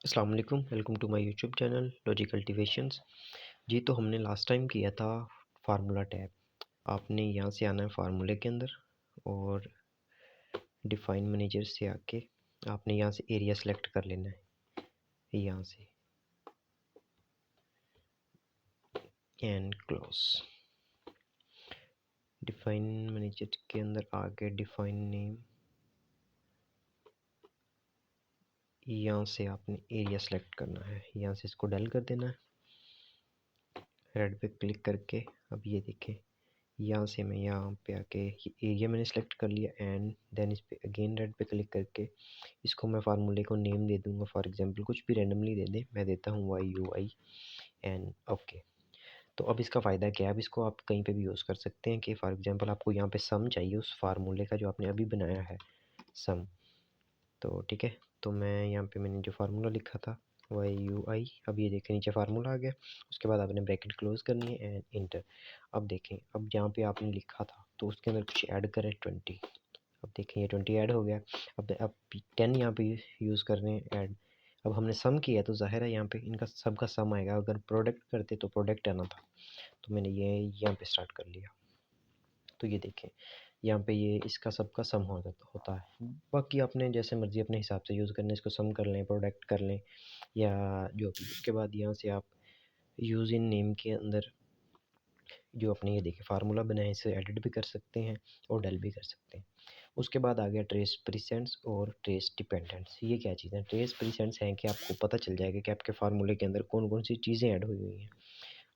अस्सलाम वालेकुम, welcome to my YouTube channel logic cultivations. जी, तो हमने लास्ट टाइम किया था फार्मूला टैब। आपने यहाँ से आना है फार्मूले के अंदर और डिफाइन मैनेजर से आके आपने यहाँ से एरिया सेलेक्ट कर लेना है, यहाँ से एंड क्लोज। डिफाइन मैनेजर के अंदर आके डिफाइन नेम, यहाँ से आपने एरिया सेलेक्ट करना है, यहाँ से इसको डल कर देना है रेड पे क्लिक करके। अब ये देखें, यहाँ से मैं यहाँ पे आके ये एरिया मैंने सेलेक्ट कर लिया एंड देन इस पे अगेन रेड पे क्लिक करके इसको मैं फार्मूले को नेम दे दूँगा। फॉर एग्जांपल कुछ भी रैंडमली दे दें, मैं देता हूँ YUI एंड ओके। तो अब इसका फ़ायदा क्या है, अब इसको आप कहीं पे भी यूज़ कर सकते हैं कि फॉर एग्जांपल आपको यहाँ पे सम चाहिए उस फार्मूले का जो आपने अभी बनाया है सम। तो ठीक है, तो मैं यहाँ पे मैंने जो फार्मूला लिखा था YUI, अब ये देखें नीचे फार्मूला आ गया। उसके बाद आपने ब्रैकेट क्लोज करनी है एंड इंटर। अब देखें, अब यहाँ पे आपने लिखा था तो उसके अंदर कुछ ऐड करें 20। अब देखें ये 20 ऐड हो गया। अब 10 यहाँ पे यूज़ कर रहे हैं ऐड। अब हमने सम किया तो ज़ाहिर है यहाँ पे इनका सब का सम आएगा। अगर प्रोडक्ट करते तो प्रोडक्ट आना था, तो मैंने ये यहाँ पे स्टार्ट कर लिया। तो ये देखें यहाँ पे ये इसका सबका सम होता है। बाकी आपने जैसे मर्ज़ी अपने हिसाब से यूज़ करना, इसको सम कर लें, प्रोडक्ट कर लें या जो भी। उसके बाद यहाँ से आप यूज़ इन नेम के अंदर जो अपने ये देखिए फार्मूला बनाए इसे एडिट भी कर सकते हैं और डल भी कर सकते हैं। उसके बाद आ गया ट्रेस प्रीसेंट्स और ट्रेस डिपेंडेंट्स। ये क्या चीज़ है? ट्रेस प्रीसेंट्स हैं कि आपको पता चल जाएगा कि आपके फार्मूले के अंदर कौन कौन सी चीज़ें ऐड हुई हुई हैं।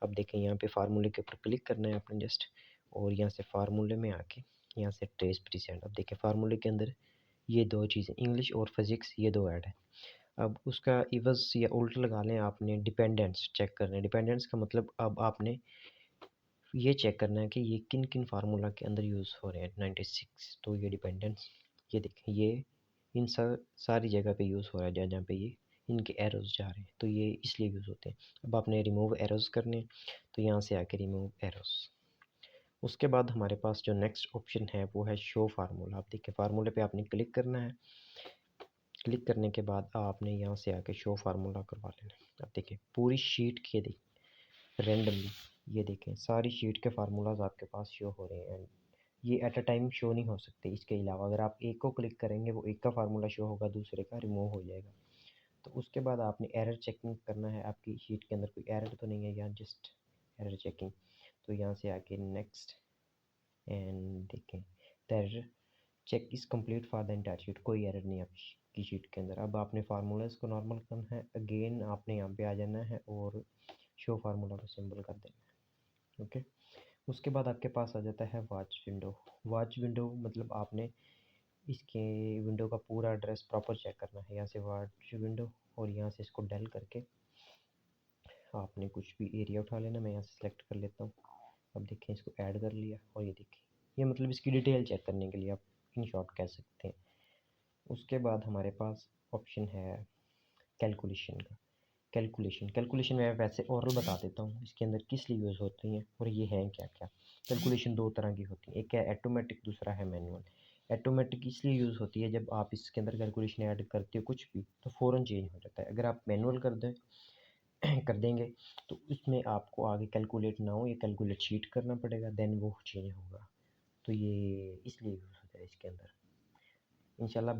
अब देखें यहाँ पे फार्मूले के ऊपर क्लिक करना है आपने जस्ट, और यहाँ से फार्मूले में आके यहाँ से ट्रेस प्रीसेंट। अब देखें फार्मूले के अंदर ये दो चीज़ें इंग्लिश और फिज़िक्स ये दो ऐड है। अब उसका इवज़ या उल्टा लगा लें, आपने डिपेंडेंट्स चेक करना है। डिपेंडेंट्स का मतलब अब आपने ये चेक करना है कि ये किन किन फार्मूला के अंदर यूज़ हो रहे हैं 96। तो ये डिपेंडेंट्स ये देखें ये इन सारी जगह पे यूज़ हो रहा है जहाँ जहाँ पे ये इनके एरोज़ जा रहे हैं, तो ये इसलिए यूज़ होते हैं। अब आपने रिमूव एरोज़ करने, तो यहाँ से आके रिमूव एरोज़। उसके बाद हमारे पास जो नेक्स्ट ऑप्शन है वो है शो फार्मूला। आप देखिए फार्मूले पे आपने क्लिक करना है। क्लिक करने के बाद आपने यहाँ से आके शो फार्मूला करवा लेना है। अब देखिए पूरी शीट के रैंडमली ये देखें सारी शीट के फार्मूलाज आपके पास शो हो रहे हैं एंड ये एट अ टाइम शो नहीं हो सकते। इसके अलावा अगर आप एक को क्लिक करेंगे वो एक का फार्मूला शो होगा, दूसरे का रिमूव हो जाएगा। तो उसके बाद आपने एरर चेकिंग करना है, आपकी शीट के अंदर कोई एरर तो नहीं है, या जस्ट एरर चेकिंग। तो यहाँ से आके नेक्स्ट एंड देखें the check is complete for the entire sheet, कोई एरर नहीं है आपकी शीट के अंदर। अब आपने फार्मूलाज को नॉर्मल करना है, अगेन आपने यहाँ पे आ जाना है और शो फार्मूला को सिंबल कर देना है। ओके, उसके बाद आपके पास आ जाता है वॉच विंडो। वॉच विंडो मतलब आपने इसके विंडो का पूरा एड्रेस प्रॉपर चेक करना है। यहाँ से वॉच विंडो और यहाँ से इसको डल करके आपने कुछ भी एरिया उठा लेना। मैं यहाँ से सेलेक्ट कर लेता हूँ। अब देखें इसको ऐड कर लिया और ये देखें ये मतलब इसकी डिटेल चेक करने के लिए आप इन शॉर्ट कह सकते हैं। उसके बाद हमारे पास ऑप्शन है कैलकुलेशन का। कैलकुलेशन मैं वैसे ओरल बता देता हूँ इसके अंदर किस लिए यूज़ होती हैं और ये हैं क्या क्या। कैलकुलेशन दो तरह की होती है, एक है ऑटोमेटिक, दूसरा है मैनुअल। ऑटोमेटिक इसलिए यूज़ होती है जब आप इसके अंदर कैलकुलेशन ऐड करते हो कुछ भी तो फ़ौरन चेंज हो जाता है। अगर आप मैनुअल कर दें कर देंगे तो उसमें आपको आगे कैलकुलेट ना हो, ये कैलकुलेट शीट करना पड़ेगा, देन वो चेंज होगा। तो ये इसलिए यूज़ होता है इसके अंदर इंशाल्लाह।